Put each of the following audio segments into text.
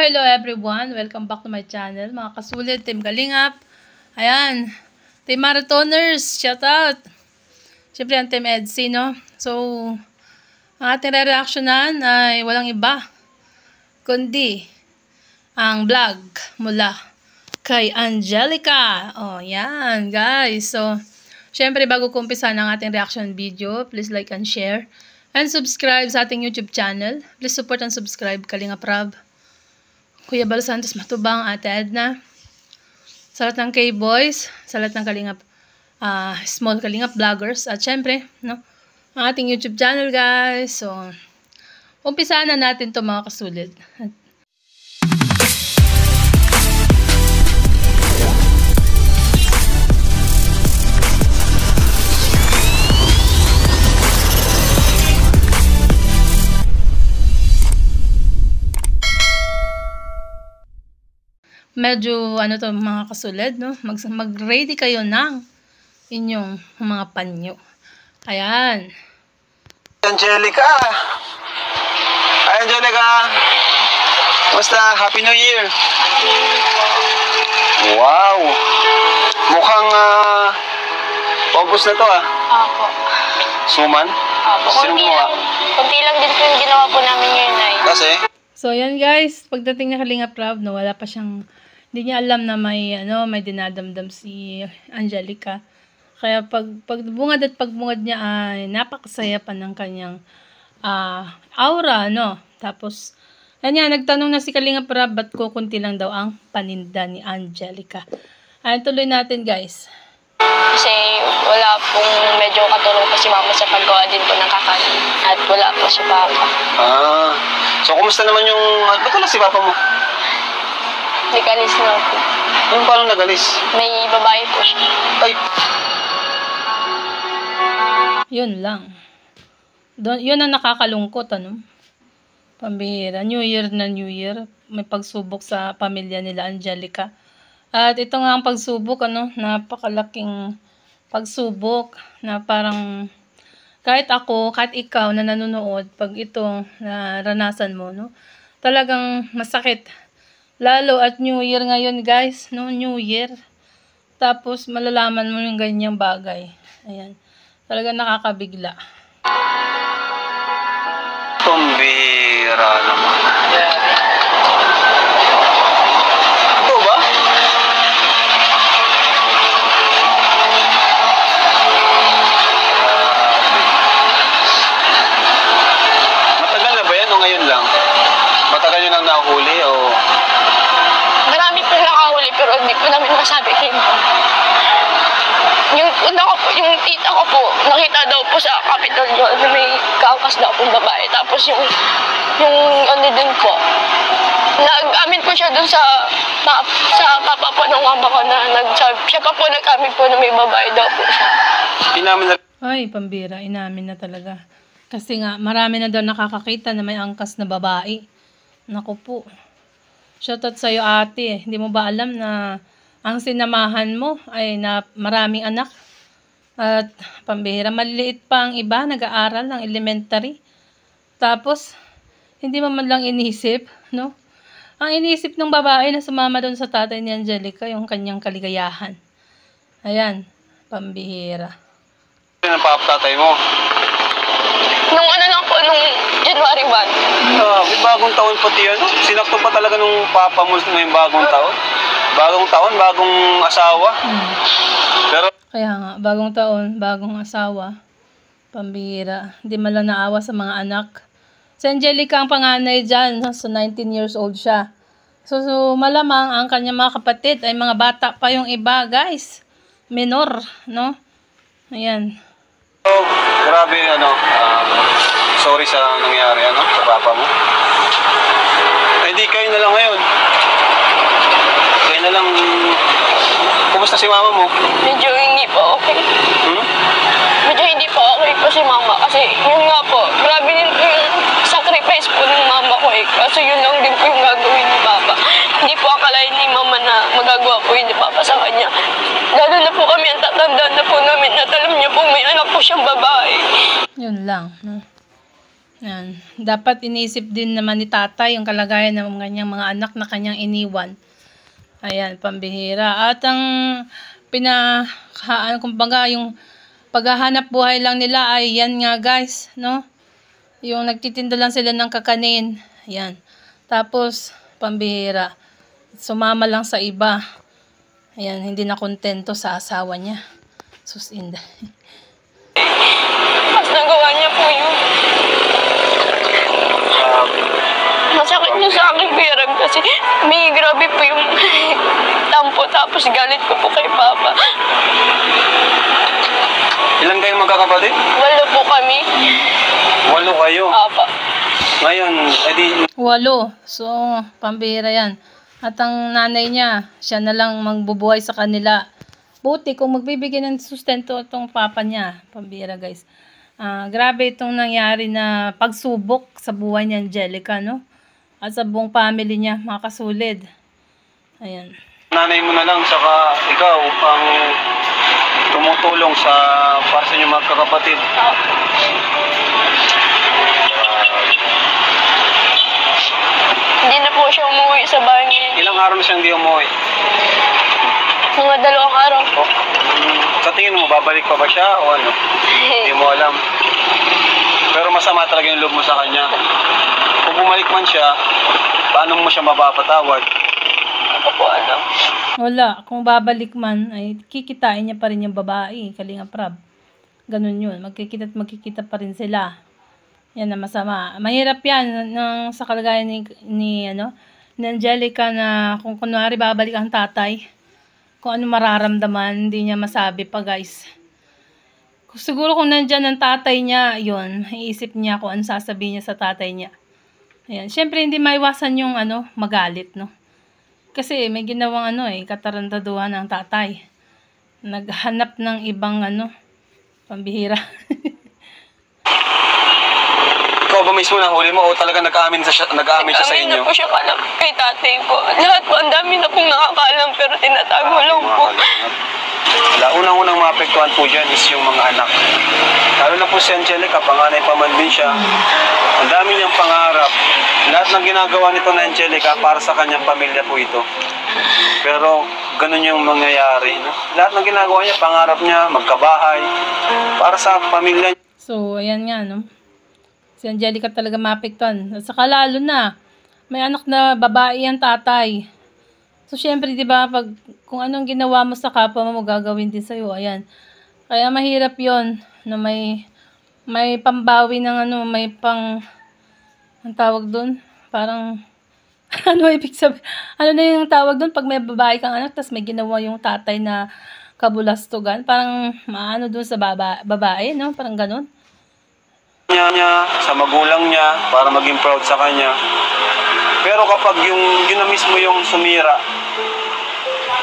Hello everyone! Welcome back to my channel. Mga kasulit, Team Kalingap. Ayan. Team Marathoners, shout out! Siyempre ang Team Edsy, no? So, ang ating re-reactionan ay walang iba kundi ang vlog mula kay Angelica. Oh, yan guys. So, siyempre bago ko umpisa ng ating reaction video, please like and share. And subscribe sa ating YouTube channel. Please support and subscribe, Kalingap Rab, Kuya Bal Santos Matubang, Ate Edna, sa lahat ng K-Boys, sa lahat ng Kalingap, small Kalingap vloggers, at syempre, no, ang ating YouTube channel, guys. So, umpisaan na natin to mga kasulit. Medyo, ano to mga kasulid, no? Mag-ready kayo ng inyong mga panyo. Ayan. Angelica! Hi, Angelica! Kumusta? Happy New Year! Wow! Mukhang August na to Opo. Suman? Opo. Sino gumawa? Kunti lang din po yung ginawa po namin yun ay. Kasi? So, yan guys. Pagdating na Kalingap Rab, no, wala pa siyang, hindi niya alam na may, may dinadamdam si Angelica. Kaya pagbungad at pagbungad niya ay napakasaya pa ng kanyang aura, no? Tapos, yan, nagtanong na si Kalingap Rab, ba't kukunti lang daw ang paninda ni Angelica. Ayan, tuloy natin guys. Kasi wala pong medyo katulong po si mama sa paggawa din po ng kakanin. At wala po si papa. So kumusta naman yung, ba't wala si papa mo? Nagalis na po. Anong paano nagalis? May babae po siya. Ay! Yun lang. Yun ang nakakalungkot, ano? Pambihira. New Year na New Year. May pagsubok sa pamilya nila Angelica. At ito nga ang pagsubok, ano? Napakalaking pagsubok na parang kahit ako, kahit ikaw na nanonood, pag ito naranasan mo, no? Talagang masakit. Lalo at New Year ngayon, guys, no? New Year. Tapos malalaman mo yung ganyang bagay. Ayan. Talagang nakakabigla. Pambihira naman. Ito ba? Matagal na ba yan o ngayon lang? Matagal yun ang nahuli o... Marami po nakahuli pero hindi po namin masabi kay mama. Yung una ko po, yung tita ko po, nakita daw po sa Capitol yun, may kaangkas daw pong babae. Tapos yung ano din po, nag-amin po siya dun sa papa po ng mama ko na siya pa po nag-amin po na may babae daw po siya. Inamin na... Ay, pambira. Inamin na talaga. Kasi nga, marami na daw nakakakita na may angkas na babae. Naku po. Shoutout sa'yo ate. Hindi mo ba alam na ang sinamahan mo ay na maraming anak? At pambihira, maliliit pa ang iba, nag-aaral ng elementary. Tapos, hindi mo man lang inisip, no? Ang inisip ng babae na sumama doon sa tatay ni Angelica, yung kanyang kaligayahan. Ayan, pambihira. Ano ang papatay mo? Nung ano lang po, nung January 1. May bagong taon pati ano? Sinakto pa talaga nung papa mo ngayong bagong taon? Bagong taon, bagong asawa. Pero Kaya nga, bagong taon, bagong asawa. Pambihira. Hindi man lang naawa sa mga anak. Si Angelica ang panganay dyan. So, 19 years old siya. So malamang ang kanyang mga kapatid ay mga bata pa yung iba, guys. Minor, no? Ayan. grabe sorry sa nangyari sa papa mo. Hindi kayo na lang ngayon. Kayo na lang. Kumusta si mama mo? Medyo hindi po okay. Medyo hindi po okay po si mama. Kasi yun nga po, grabe din po yung sacrifice po ng mama ko eh. Kasi yun lang din po yung gagawin ni papa. Hindi po akalain ni mama na magagawa po yun ni papa sa kanya. Lalo na po kami ang tatandaan na po namin at alam niya po may anak po siyang babae. Yun lang. No? Yan. Dapat inisip din naman ni tatay yung kalagayan ng kanyang mga anak na kanyang iniwan. Ayan, pambihira. At ang kumbaga, yung paghahanap buhay lang nila ay yan nga guys, no? Yung nagtitinda lang sila ng kakanin. Ayan. Tapos, pambihira. Sumama lang sa iba. Ayan, hindi na kontento sa asawa niya. Susinda. Mas nagawa niya po yun. Masakit niya sa akin, Kuya Rab, kasi may grabe po yung tampo, tapos galit ko po kay Papa. Ilan kayo magkakapatid? 8 po kami. 8 kayo. Papa. Ngayon, edi 8. So, pambihira yan. At ang nanay niya, siya na lang magbubuhay sa kanila. Buti kung magbibigay ng sustento itong papa niya. Pambihira guys. Grabe itong nangyari na pagsubok sa buhay ni Angelica, no? At sa buong family niya, mga kasulid. Ayan. nanay mo na lang, saka ikaw ang tumutulong para sa inyong magkakapatid. Hindi na po siya umuwi sa bahay ngayon. Ilang araw na siyang di umuwi? Mga 2 araw po. Sa tingin mo, babalik pa ba siya o ano? Hindi mo alam. Pero masama talaga yung loob mo sa kanya. Kung bumalik man siya, paano mo siya mapapatawad? Ako po alam. Wala. Kung babalik man, ay kikitain niya pa rin yung babae. Kalinga Prab. Ganun yun. Magkikita at magkikita pa rin sila. Yan na masama. Mahirap yan sa kalagayan ni Angelica na kung kunwari babalik ang tatay, kung ano mararamdaman, hindi niya masabi pa guys. Siguro kung nandyan ang tatay niya, yun, iisip niya kung ano sasabihin niya sa tatay niya. Ayan. Siyempre hindi maiwasan yung magalit, no? Kasi may ginawang katarantaduhan ng tatay. Naghanap ng ibang pambihira. Ikaw ba mismo nahuli mo o talaga nag-aamin siya sa Nag-aamin inyo? na po siya kay tatay po. Lahat po, ang dami na pong nakakaalam pero tinatago lang po. Unang-unang maapektuhan po dyan is yung mga anak. Lalo na po si Angelica, panganay pa man din siya. Ang dami niyang pangarap. Lahat ng ginagawa nito na Angelica para sa kanyang pamilya po ito. Pero ganun yung mangyayari. No? Lahat ng ginagawa niya, pangarap niya, magkabahay, para sa pamilya niya. So, ayan nga, no? Si Angelica talaga maapektuhan. At saka lalo na, may anak na babae ang tatay. So, syempre, di ba, kung anong ginawa mo sa kapwa mo, gagawin din sa'yo. Ayan. Kaya mahirap yon na may pambawi ng may ang tawag doon, parang, ibig sabihin, na yung tawag doon, pag may babae kang anak, tas may ginawa yung tatay na kabulastugan, parang maano doon sa babae, no? Parang ganun. Niya, sa magulang niya, para maging proud sa kanya. Pero kapag yun na mismo yung sumira,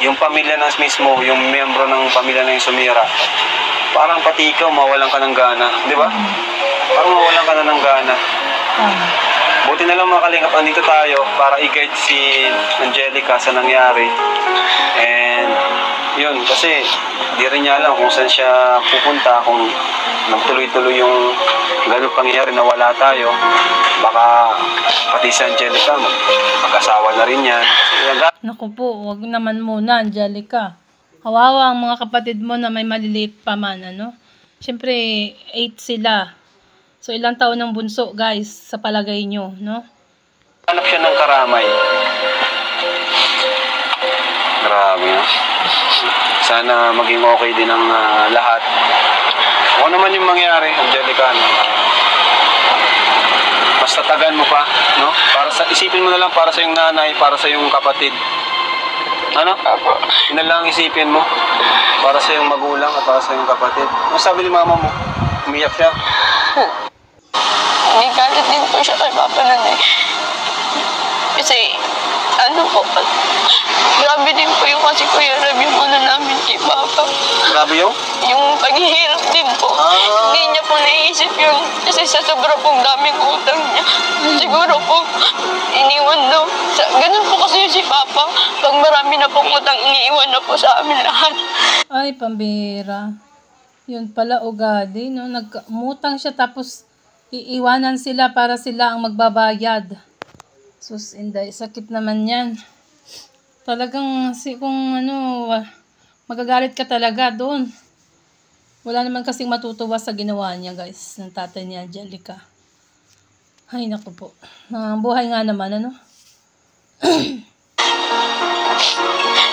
yung pamilya na mismo, yung miyembro ng pamilya na yung sumira, parang pati ikaw mawalan ka ng gana, di ba? Parang mawalan ka na ng gana. Buti na lang mga kalingap, andito tayo para i-guide si Angelica sa nangyari. And yun, kasi di rin niya alam kung saan siya pupunta, kung nagtuloy-tuloy yung ganun pangyayari na wala tayo. Baka pati si Angelica, mag-asawa na rin yan. Naku po, wag naman muna, Angelica. Kawawa ang mga kapatid mo na may maliliit pa man, Siyempre, 8 sila. So, ilang taon ng bunso, guys, sa palagay nyo, no? Hanap siya ng karamay. Grabe, no? Sana maging okay din ang lahat. Kung naman yung mangyari, Angelica, mas tatagan mo pa, no? Isipin mo na lang para sa yung nanay, para sa yung kapatid. Yun na lang isipin mo. Para sa yung magulang at para sa yung kapatid. Ano sabi ni mama mo? Umiyak siya? May galit din po siya kay Papa Nanay. Kasi, grabe din po yung kasi Kuya Rab yung namin kay Papa. Grabe yung? Yung paghihirap din po. Hindi niya po naisip yun. Kasi sa sobra pong daming utang niya. Siguro po, iniwan daw. Ganun po kasi si Papa. Pag marami na pong utang, iniiwan na po sa amin lahat. Ay, pambira. Yun pala, ugali, no? Nagmutang siya tapos iiwanan sila para sila ang magbabayad. Sus, inday, sakit naman yan. Talagang, kung ano, magagalit ka talaga doon. Wala naman kasing matutuwa sa ginawa niya, guys, ng tatay ni Angelica. Ay, naku po. Buhay nga naman, ano?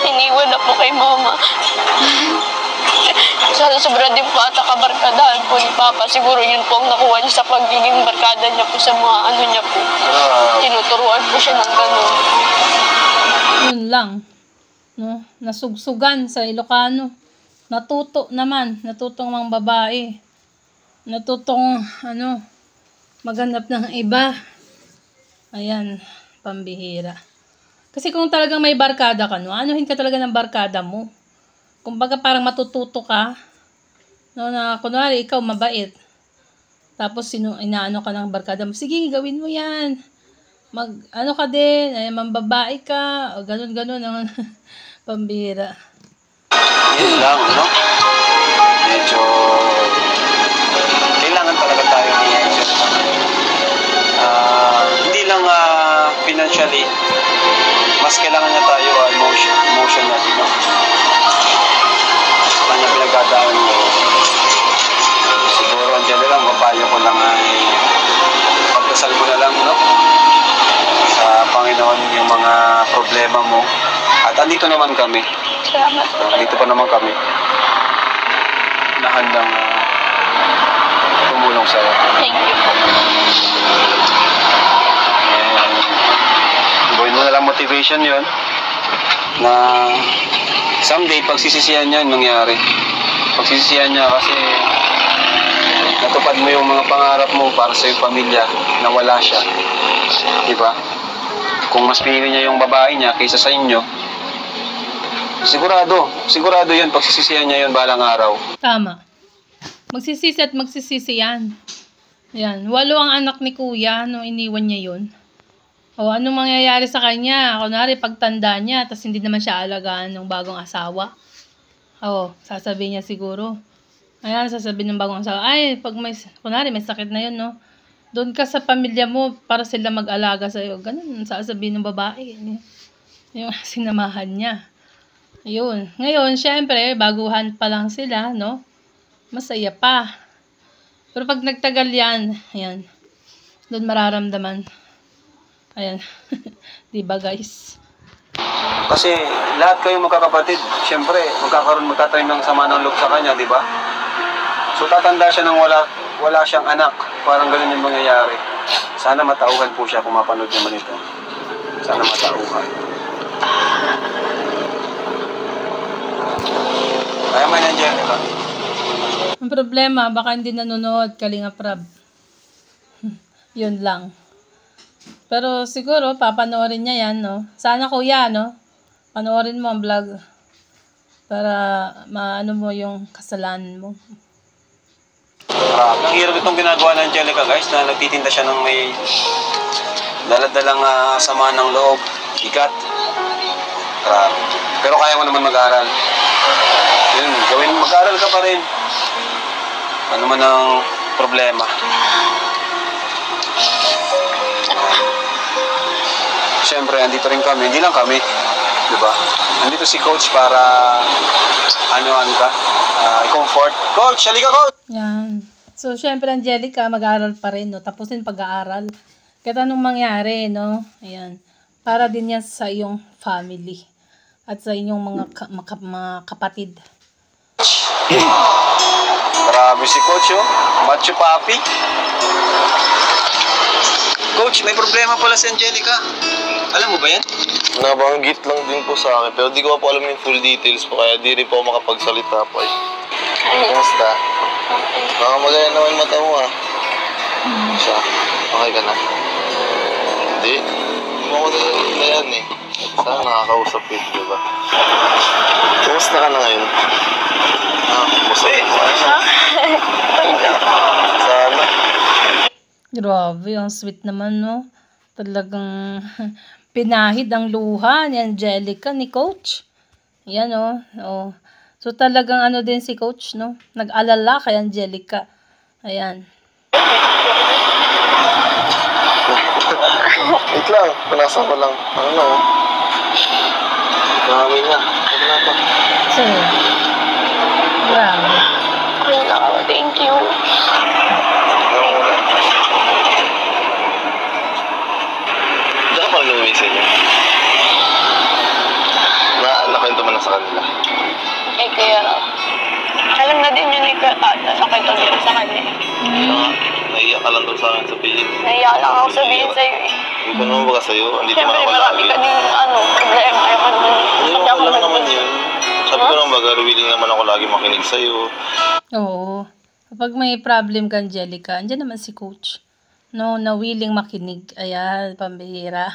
Iniwan na po kay mama. Sa sobra din po ata kabarkadahan po ni Papa. Siguro yun po ang nakuha niya sa pagiging barkada niya po sa mga ano niya po. Tinuturuan po siya ng gano'n. Yun lang. No? Nasugsugan sa Ilocano. Natutong mga babae. Natutong, maghanap ng iba. Ayan, pambihira. Kasi kung talagang may barkada ka, anuhin ka talaga ng barkada mo. Kumbaga parang matututo ka, na kunwari ikaw mabait. Tapos inaano ka ng barkada mo, sige, gawin mo yan. Ka din, mambabae ka, o ganun, pambihira. Yun lang, no? Medyo kailangan talaga tayo ni Angelica. Hindi lang financially, mas kailangan niya tayo emotionally, no? Kanya pinagdadaan mo. Siguro andyan lang, mapayo ko lang ay pagdasal mo na lang, no? Sa Panginoon yung mga problema mo. At andito naman kami. Salamat po. Andito pa naman kami. Na handang tumulong sa'yo. Thank you po. Gawin mo na lang motivation yon na someday pagsisisihan niya mangyari. Pagsisisihan niya kasi natupad mo yung mga pangarap mo para sa iyong pamilya na wala siya. Diba? Kung mas pinili niya yung babae niya kaysa sa inyo, sigurado yun, pagsisisihan niya yun balang araw. Tama. Magsisisi at magsisisi yan. Yan. 8 ang anak ni kuya nung iniwan niya yun. O anong mangyayari sa kanya? Kunwari pagtanda niya, tapos hindi naman siya alagaan ng bagong asawa. O, sasabihin niya siguro. Ayan, sasabihin ng bagong asawa, ay, pag kunwari may sakit na yun, no? Doon ka sa pamilya mo para sila mag-alaga sa'yo. Ganun, sasabihin ng babae. Yung sinamahan niya. Ayun. Ngayon, syempre, baguhan pa lang sila, no? Masaya pa. Pero pag nagtagal yan, ayan, doon mararamdaman. Ayan. Diba, guys? Kasi lahat kayong magkakapatid, syempre, magkatanim ng sama ng loob sa kanya, di ba? So tatanda siya nang wala siyang anak. Parang ganun yung mangyayari. Sana matauhan po siya kung mapanood naman ito. Sana matauhan. Kaya man yan, Angelica. Ang problema, baka hindi nanonood, Kalinga Prab. Yun lang. Pero siguro, papanoorin niya yan, no? Sana kuya, no? Panoorin mo ang vlog. Para maano mo yung kasalanan mo. Ang hirap itong ginagawa ng Angelica, guys, na nagtitinda siya ng may daladalang sama ng loob, ikat. Pero kaya mo naman mag-aral. Yun, mag-aral ka pa rin. Ano man ang problema. Siyempre, andito rin kami. Hindi lang kami. Diba? Andito si Coach para i-comfort. Coach, halika, Coach! Yan. So, syempre, Angelica, mag-aaral pa rin, no? Tapusin pag-aaral. Kahit anong mangyari, no? Ayan. Para din yan sa iyong family. At sa inyong mga kapatid. Grabe si Coach, oh. Macho Papi. Coach, may problema pala si Angelica. Alam mo ba yan? Nabanggit lang din po sa akin, pero di ko pa alam yung full details po, kaya di rin po ako makapagsalita po. Kumusta? Baka magaya naman mata mo Siya, okay ka na? Hindi. Hindi mo ako na yan eh. Sana nakakausap ko, di ba? Kumusta ka na ngayon? Kumusta ka na? Sana. Grabe, ang sweet naman, no? Talagang pinahid ang luha ni Angelica, ni Coach. Yan, oh. Oh. So, talagang din si Coach, no? Nag-alala kay Angelica. Ayan. Wait lang, punasan ko lang. Ano na oh. Dami na. Ano na to? So, grabe. Okay na ako. Thank you. Diyan ka pa nag-uwi sa inyo. Nakwento mo na sa kanila. Eh, kaya alam na din yun ni nakita din sa kanya. Naiiyak ka lang daw sa akin sabihin. Naiyak lang ako sabihin sa'yo eh. Hindi ko naman baga sa'yo. Andito man Siyempre, ako marami lagi. ka din problema. Ayaw Hindi Pati ako ako lang naman nag- yun. Sabi ko naman baga, willing naman ako lagi makinig sa'yo. Oo. Kapag may problem ka, Angelica, andyan naman si coach. No, na willing makinig. Ayan, pambihira.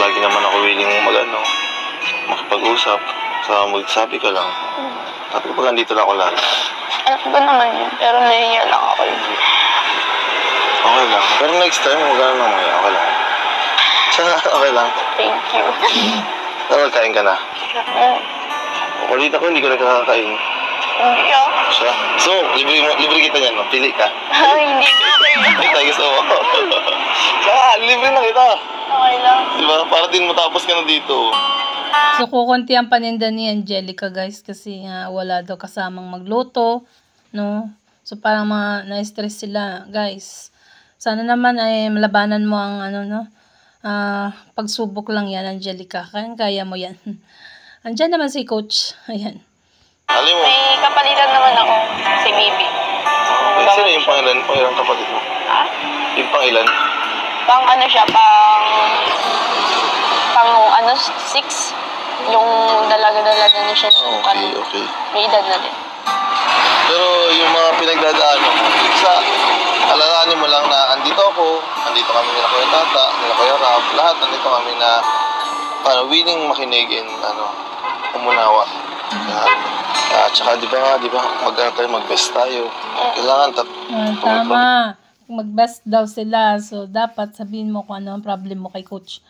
Lagi naman ako willing makipag-usap. Magsabi ka lang. Sabi ko baga, andito lang ako lagi. Alam ko naman yun, pero nahihiya lang ako yun. Okay lang. Pero next time, huwag ka na naman. Okay lang. Tsaka, okay lang. Thank you. Magkain ka na. Ulit ako, hindi ko na kakakain. Hindi ako. Siya. So, libre kita niyan, no? Pili ka. Hindi na okay lang. Kita, gusto mo. Tsaka, libre na kita. Okay lang. Diba? Para din matapos ka na dito. So, kukunti ang paninda ni Angelica, guys, kasi wala daw kasamang magluto, no? So, parang na-stress sila, guys. Sana naman ay malabanan mo ang, pagsubok lang yan, Angelica. Kaya mo yan. Andyan naman si coach. Ayan. Alam mo, May kapalitan naman ako, si Bibi. sino yung pangilan? Pangilan kapatid mo? Ha? Yung pangilan? Pang ano siya, pang 6. Yung dalaga-dalaga na siya. Okay. May edad na din. Pero yung mga pinagdadaan mo, alalahanin mo lang na andito ako, andito kami nila Kuya Tata, nila Kuya Rap, lahat andito kami na willing makinig and umunawa. Tsaka di ba mag-best tayo. Kailangan Tama. Mag-best daw sila. So, dapat sabihin mo kung ano ang problem mo kay coach.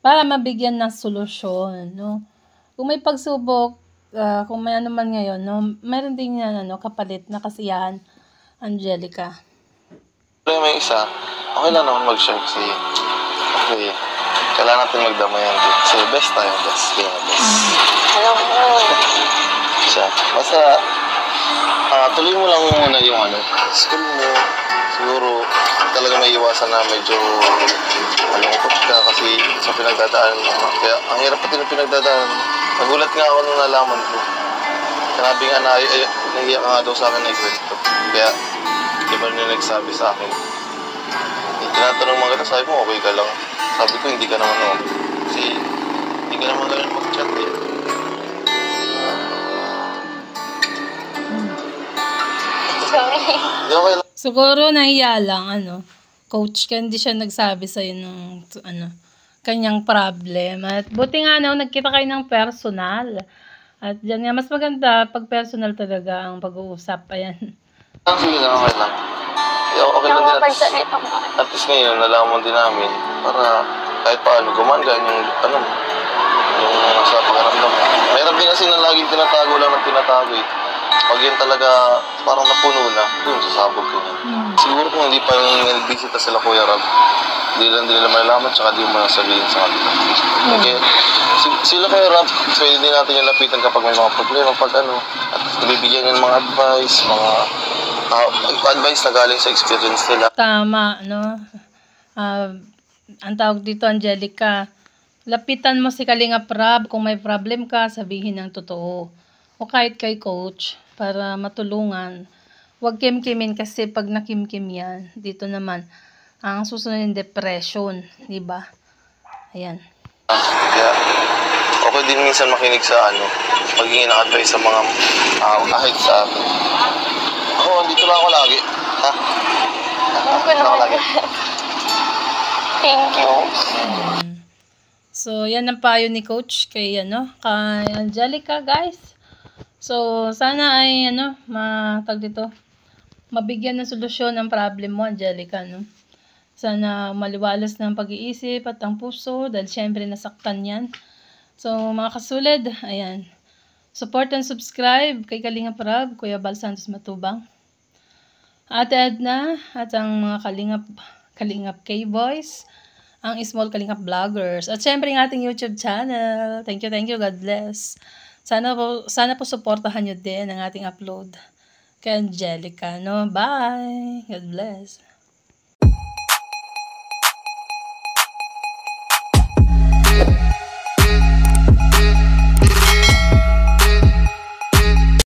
Para mabigyan ng solusyon, no? Kung may pagsubok, kung may ano man ngayon, no? Meron din yan, kapalit na kasiyahan, Angelica. Pero may isa, okay lang naman mag-share kasi kailangan natin magdamayan din. Kasi best tayo, best. Kaya best. Alam mo, Siya. Basta, tuloy mo lang muna yung school mo. Siguro, talaga may iwasan na medyo malungkot ka kasi sa pinagdadaan mo. Kaya, ang hirap pati ng pinagdadaan mo. Nagulat nga ako nung nalaman ko. Sanabi nga na, nahiya ka nga daw sa akin na ikwento. Kaya, di ba nila nagsabi sa akin? Tinatanong mga kita, sabi mo, okay ka lang. Sabi ko, hindi ka naman ako. Kasi, hindi ka naman ganun mag-chat eh. sorry. Hindi okay lang. Siguro nahiya lang, coach, kaya hindi siya nagsabi sa'yo ng, kanyang problem. At buti nga, nagkita kayo ng personal. At dyan nga, mas maganda pag personal talaga ang pag-uusap. Ayan. Sige lang, okay lang. Okay lang din Nakapagsalita mo. at least ngayon, nalaman din namin para kahit paano gumanda yung sa pakiramdam. Mayroon din kasi na laging tinatago lang ng tinatago eh. Pag yun talaga parang napuno na, yun, sasabog ka niya. Siguro kung hindi pa nag-bisita sila Kuya Rab, hindi lang nila malalaman tsaka di mo na sabihin sa kanila. Kaya sila Kuya Rab, pwede din natin yung lapitan kapag may mga problema, at bibigyan ng mga advice, advice na galing sa experience nila. Tama, ang tawag dito, Angelica, lapitan mo si Kalinga Prab. Kung may problem ka, sabihin ng totoo. O kahit kay coach, para matulungan. Huwag kimkimin kasi pag nakimkim yan, dito naman, ang susunod yung depression, di ba? Ayan. Kaya, okay din minsan makinig sa magiging ng advice sa mga kahit sa akin. Ako, dito lang ako lagi. Ha? Alam ko Dito lang ako naman. lagi. Thank you. So, yan ang payo ni coach kay, kay Angelica, guys. So, sana ay, mabigyan ng solusyon ang problem mo, Angelica, Sana maliwalas ng pag-iisip at ang puso dahil syempre nasaktan yan. So, mga kasulid, ayan. Support and subscribe kay Kalinga Prab, Kuya Bal Santos Matubang. Ate Edna at ang mga Kalingap K-Boys, ang Small Kalingap Vloggers, at syempre ang ating YouTube channel. Thank you, God bless. Sana po suportahan nyo din ang ating upload kay Angelica, no? Bye! God bless.